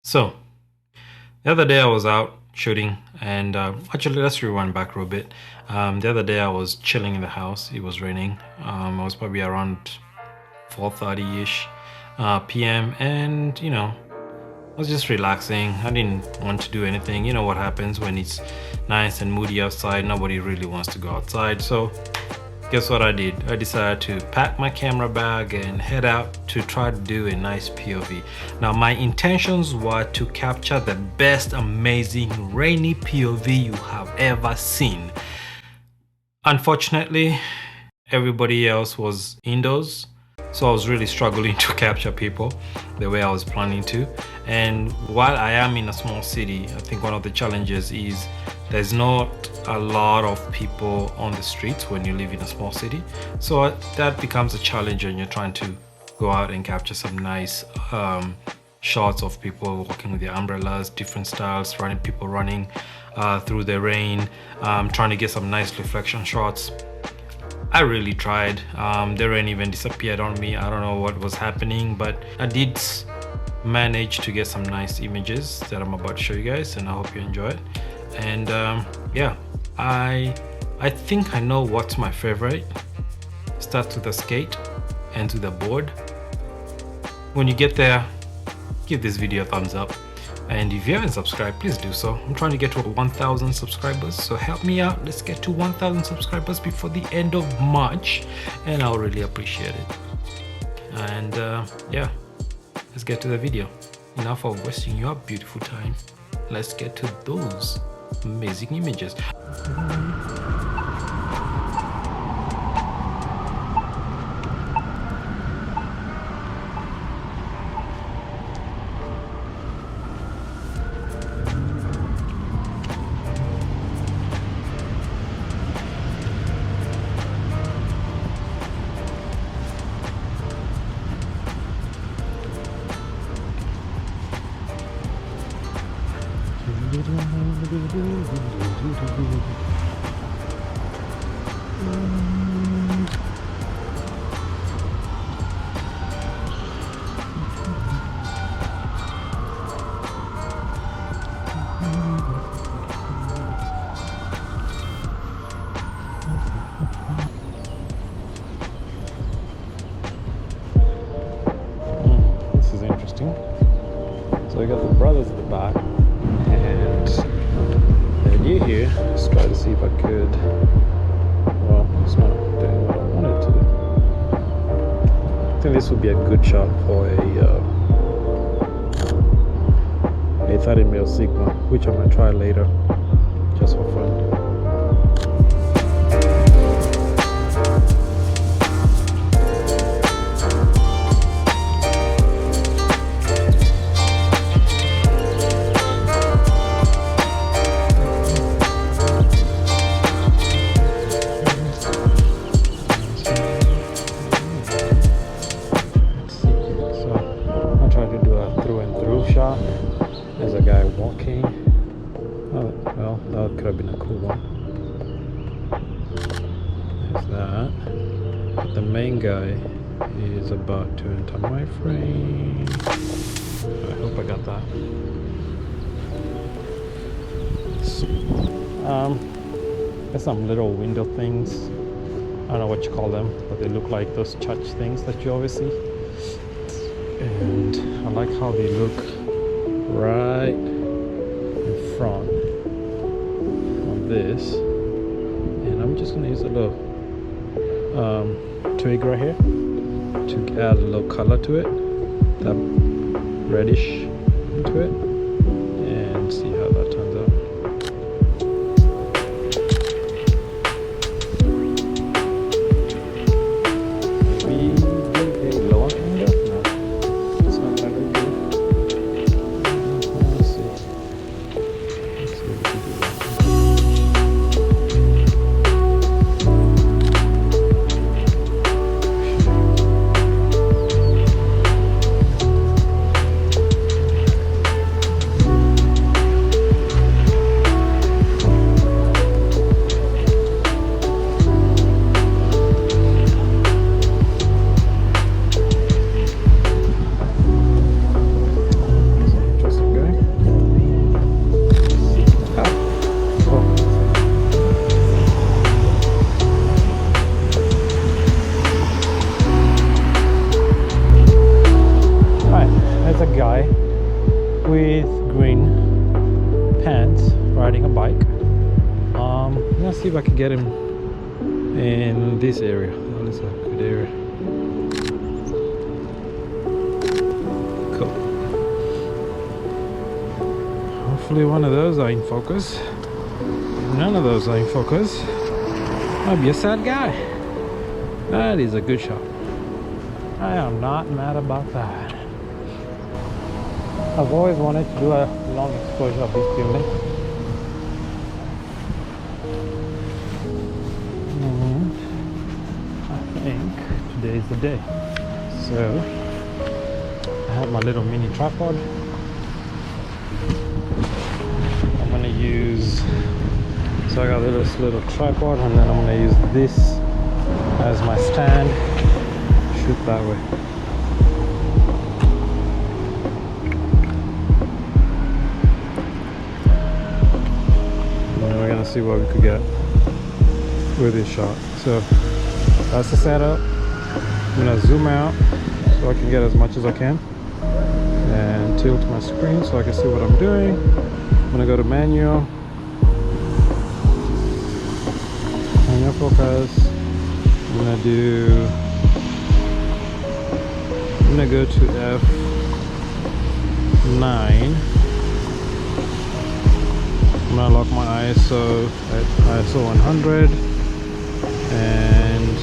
So the other day I was out shooting, and actually let's rewind back a little bit. The other day I was chilling in the house. It was raining. It was probably around 4:30ish p.m. and I was just relaxing. I didn't want to do anything. You know what happens when it's nice and moody outside. Nobody really wants to go outside. So guess what I did? I decided to pack my camera bag and head out to try to do a nice POV. Now my intentions were to capture the best amazing rainy POV you have ever seen. Unfortunately, everybody else was indoors, so I was really struggling to capture people the way I was planning to. And while I am in a small city, I think one of the challenges is there's not a lot of people on the streets when you live in a small city. So that becomes a challenge when you're trying to go out and capture some nice shots of people walking with their umbrellas, different styles, people running through the rain, trying to get some nice reflection shots. I really tried. The rain even disappeared on me. I don't know what was happening, but I did manage to get some nice images that I'm about to show you guys, and I hope you enjoy it. And yeah, I think I know what's my favorite. Starts with the skate and to the board. When you get there, give this video a thumbs up. And if you haven't subscribed, please do so. I'm trying to get to 1,000 subscribers, so help me out. Let's get to 1,000 subscribers before the end of March, and I'll really appreciate it. And yeah, let's get to the video. Enough of wasting your beautiful time. Let's get to those amazing images. This is interesting. So we got the brothers at the back, and the idea here is try to see if I could. Well, it's not doing what I wanted to. I think this would be a good shot for a 30mm Sigma, which I might try later, just for fun. Shot. There's a guy walking. Oh, well, that could have been a cool one. There's that. But the main guy is about to enter my frame. I hope I got that. There's some little window things. I don't know what you call them, but they look like those church things that you always see. And I like how they look right in front of this. And I'm just gonna use a little twig right here to add a little color to it, that reddish into it, and see how that turns out. with green pants riding a bike. Let's see if I can get him in this area. Oh, this is a good area. Cool. Hopefully one of those are in focus. None of those are in focus. Might be a sad guy. That is a good shot. I am not mad about that. I've always wanted to do a long exposure of this building. And I think today is the day. So I have my little mini tripod. I'm gonna use, so I got this little tripod, and then I'm gonna use this as my stand. Shoot that way. And we're gonna see what we could get with this shot. So that's the setup. I'm gonna zoom out so I can get as much as I can, and tilt my screen so I can see what I'm doing. I'm gonna go to manual focus. I'm gonna go to F9. I'm gonna lock my ISO at ISO 100, and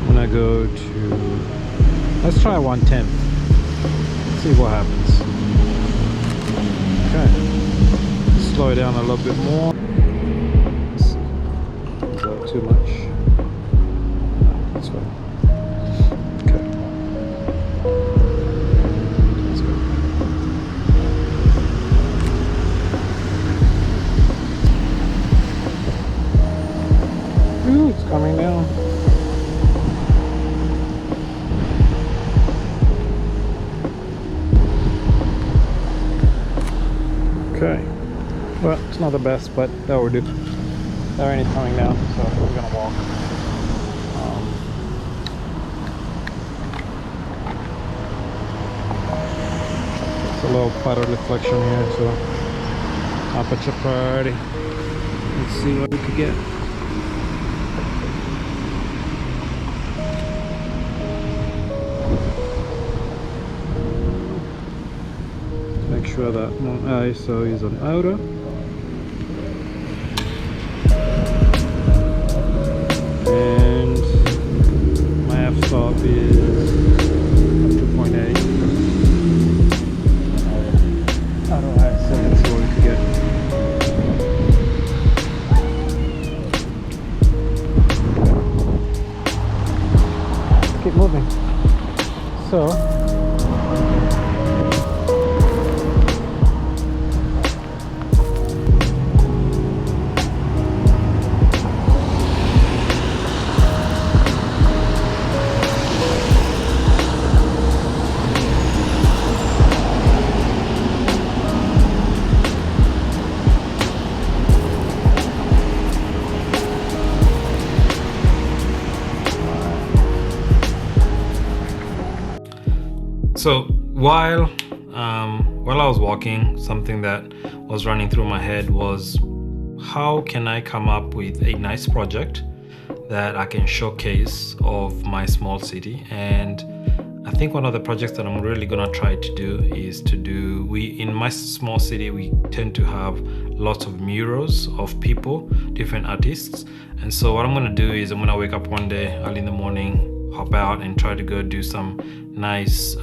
I'm gonna go to, let's try 110. See what happens. Okay, slow it down a little bit more. Is that too much? No, that's fine. Okay, let's go. Ooh, it's coming down. Okay, well, it's not the best, but that will do. The rain is coming down, so we're gonna walk. It's a little puddle reflection here, so aperture priority. Let's see what we could get. Make sure that my ISO is on auto. And my f-stop is 2.8. Auto ISO, let's see what we could get. Keep moving. So while I was walking, something that was running through my head was, how can I come up with a nice project that I can showcase of my small city? And I think one of the projects that I'm really gonna try to do is in my small city, we tend to have lots of murals of people, different artists. And so what I'm gonna do is I'm gonna wake up one day early in the morning, hop out and try to go do some nice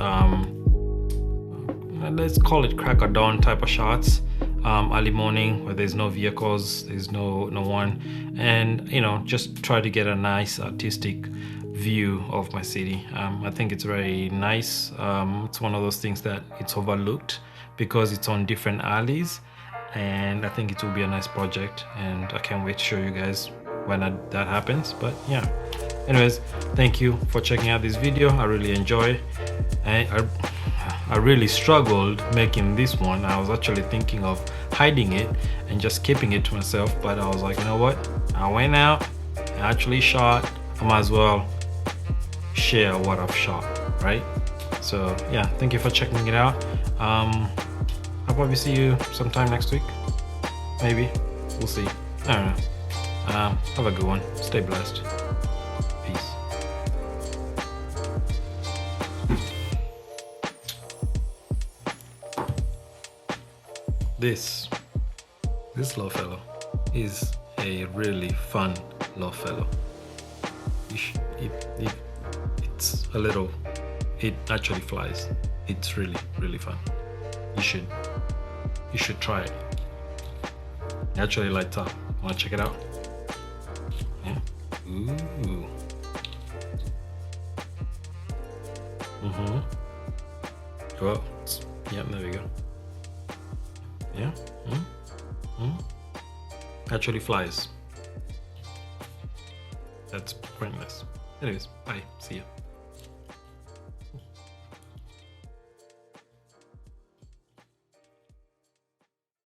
let's call it crack of dawn type of shots, early morning where there's no vehicles, there's no one, and just try to get a nice artistic view of my city. I think it's very nice. It's one of those things that it's overlooked because it's on different alleys, and I think it will be a nice project, and I can't wait to show you guys when that happens. But yeah, anyways, thank you for checking out this video. I really enjoy. I really struggled making this one. I was actually thinking of hiding it and just keeping it to myself, but I was like, you know what, I went out, I actually shot, I might as well share what I've shot, right? So yeah, thank you for checking it out. I'll probably see you sometime next week, maybe. We'll see. I don't know. Have a good one. Stay blessed. Peace. This little fellow is a really fun little fellow. It's a little, it actually flies. It's really fun. You should try it. It actually lights up. Wanna check it out? Yeah. Ooh. Well, yeah, there we go. Yeah. Actually flies. That's pointless. Anyways, bye. See ya.